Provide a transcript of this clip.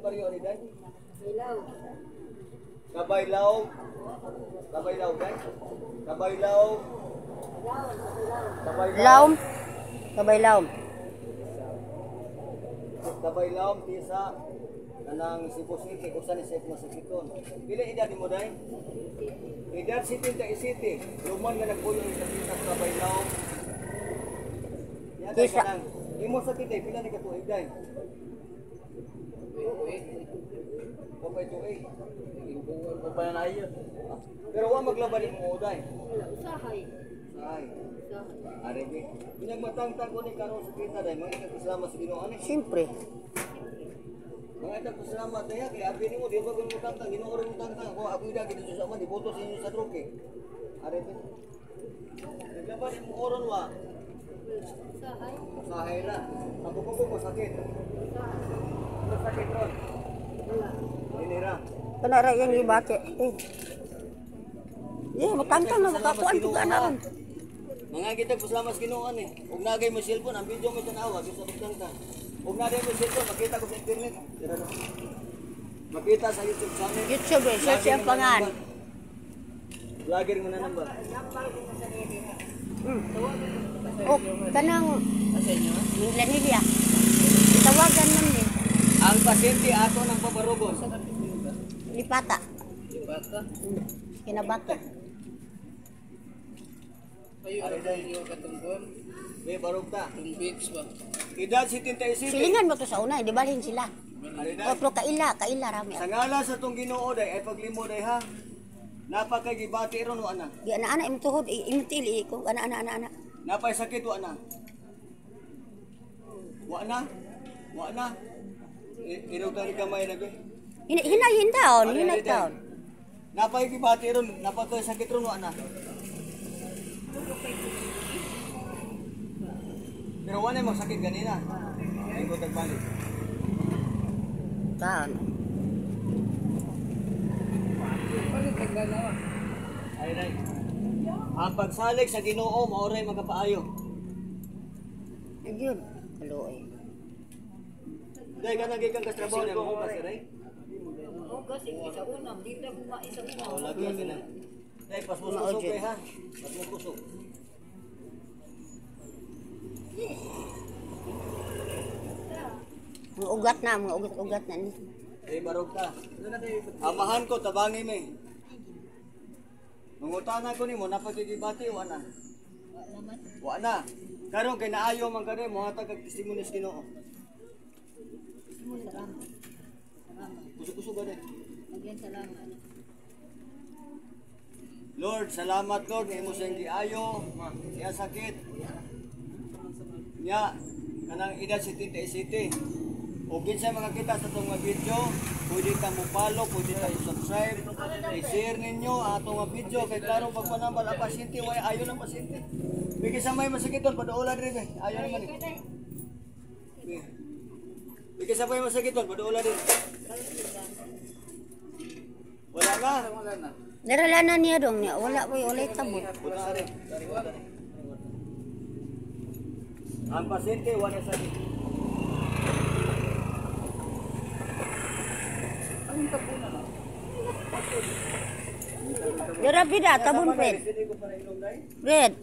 pariyo ni day? Kabaylaw. Kabaylaw day? Kabaylaw. Laom. Kabaylaom. Kabaylaw tisa kanang Cebu City usa ni Cebu Sakiton. Pila edad mo day? Edad 77. Luman nga nagpuyo sa tisa Kabaylaw. Ya day kanang imo sa kitay pila ni katuig day? Okay, tuig. Imbuwan ko pa na ayo. Pero wa maglaban imong uday. Usahay. Ay. Ari bi. Pinagmatang-tang ko ni karon sa kita day, mga nagkasama sa Ginoo ani. Siyempre. Mga nagkasama day kay abi nimo di ba kun mutang-tang Ginoo rin mutang-tang. Ko abi da gid sa man iboto sa inyo sa troke. Ari bi. Naglaban imong oron wa. Usahay. Usahay na. Ako ko sakit. Usahay. Sakit ron. Wala. Inira. Kanara yang ibake. Matangtang na makakuan pug ana ron. Mga kita pasalamat sa Ginoo ani. Ug nagay mo cellphone, ang video mo tanawa sa butang-tang. Ug nagay mo cellphone, makita ko sa internet. Makita sa YouTube channel. YouTube, search ang pangan. Vlogger mo na number. Oh, kanang Lanivia. Tawagan man ni. Ang pasyente ato ng pabarugos. Lipata. Bata. Kinabaki. Ayo yung katungkol. May barugta. Beach ba? Edad 77. Silingan mo to sa una, di balhin sila. Ariday. O, pero kaila rami. Sa ngala sa tong Ginoo day ay paglimo day ha. Napakay gibati ron wa na. Di ana-ana imo tuhod, imo tili ko ana. Napay sakit wa na. Wa na. Wa na. Iraw tani kamay na be. Hinayin taon. Napay gibati ron, napatay sakit ron wa na. Pero wala mo sakit ganina. Ay ko tagbalik. Taon. Ay nay. Ang pagsalig sa Ginoo maoray magapaayo. Ayun. Halo eh. Dai ka naging kang trabaho ni mo kasi ray. O kasi sa unang, di na isa unang. Oh, lagi ka na. Dai pasmusok kay ha. Pasmusok. Mga ugat na ni. Ay barog ka. Amahan ko tabangi mi. Mangutana ko nimo napagigibati wa na. Wa na. Karon kay naayo man kani mo hatag kag testimonya sa Ginoo. Kuso-kuso ba dai? Magyan salamat. Lord, salamat Lord imo sa giayo, siya sakit. Nya kanang edad 77. O kinsa mga kita sa itong mga video, pwede ka mo follow, pwede ka subscribe, i-share ninyo ang itong mga video, kay klarong pagpanambal ang pasyente, way ayaw ng pasyente. Bigay sa may masakit doon, padaulan rin eh, ayaw naman eh. Bigay sa may masakit doon, padaulan rin. Wala na. Naralanan niya dong niya, wala tabot. Wala rin. Ang pasyente, wala sakit. Dira bida tabun Fred. Fred.